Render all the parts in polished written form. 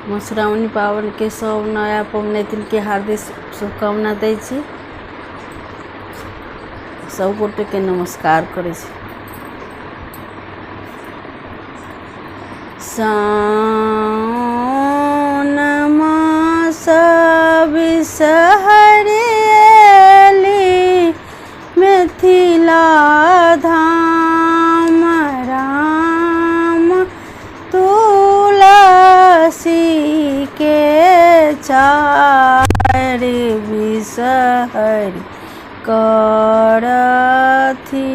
मधुश्रावणी पावन के सब नया पबनैतिन के हार्दिक शुभकामना दै छी। सब गोटे के नमस्कार करे छी। सावन मास बिसहरिएली मिथिला धाम राम तुलसी के चारि बिसहरि करथि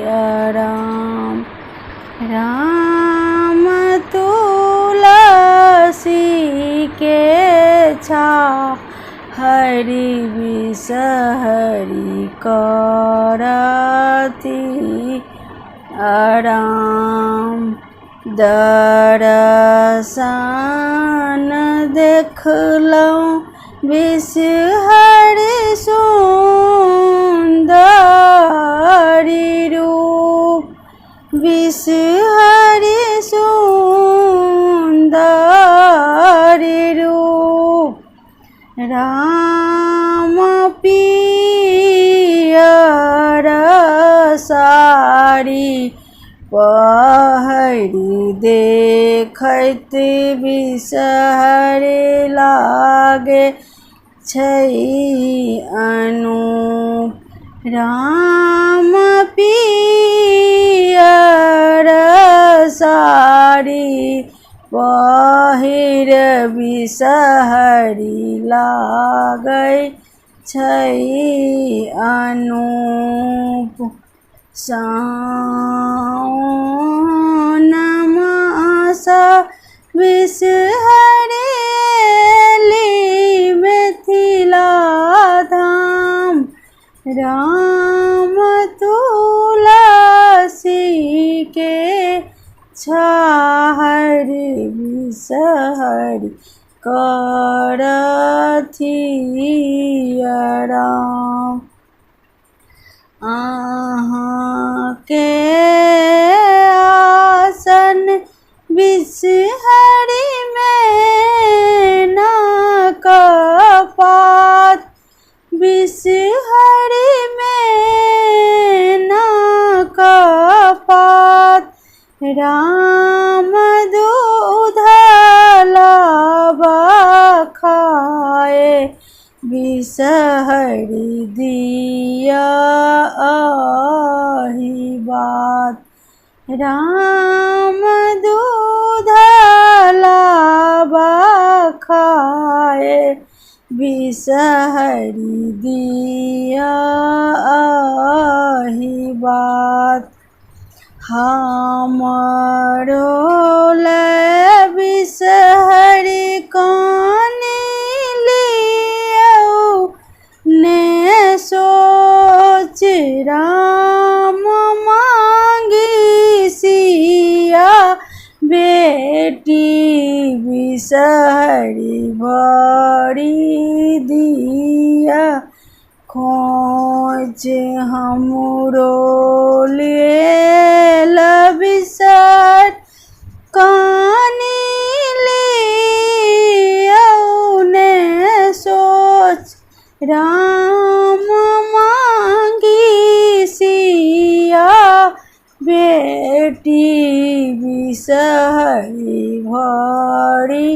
आराम। राम तुलसी के चारि बिसहरि करथि आराम। दर्शन देखलहुँ बिसहरि सुन्दरी रूप, बिसहरि सुन्दरी रूप। राम पियर साड़ी पहिरि देखैत बिसहरि लागे छै अनूप। राम पियर साड़ी पहिर बिसहरि लागै छै अनूप। सावन मास बिसहरिएली मिथिला धाम राम तुलसी के चारि बिसहरि करथि आराम। अहाँके आसन बिसहरि में न कपात, बिसहरि में न कपात। राम दूध लाबा खाए बिसहरि दिया आही बात। राम दूध लाबा खाए बिसहरि दिया आही बात। हमरो ले बिसहरि कानि लियौ ने सोच राम मांगी सिया बेटी बिसहरि भरि दिया खोज हमरो लेल बिसहरि कानि लियौ ने सोच राम मांगी सिया बेटी बिसहरि भरि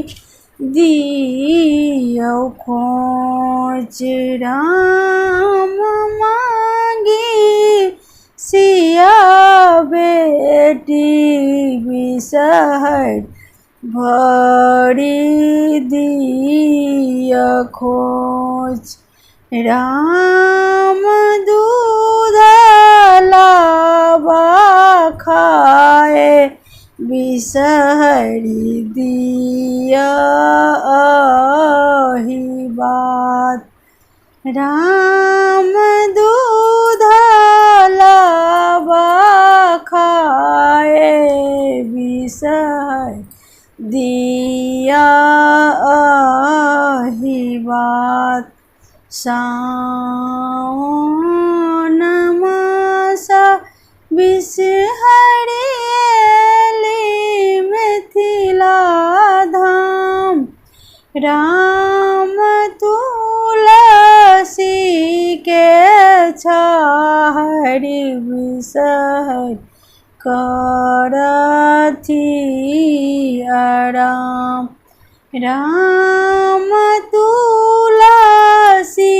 दियौ खोज राम मांगी सिया बेटी बिसहरि भरि दियौ खोज। राम दूध लाबा खाए बिसहरि दिया आही बात। राम दूध लाबा खाए बिसहरि दिया आही बात। सावन मास बिसहरिएली मिथिला धाम। राम तुलसी के छाहरि बिसहरि करथि आराम। राम तुलसी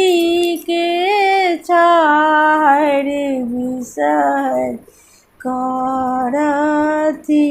के छाहरि बिसहरि करथि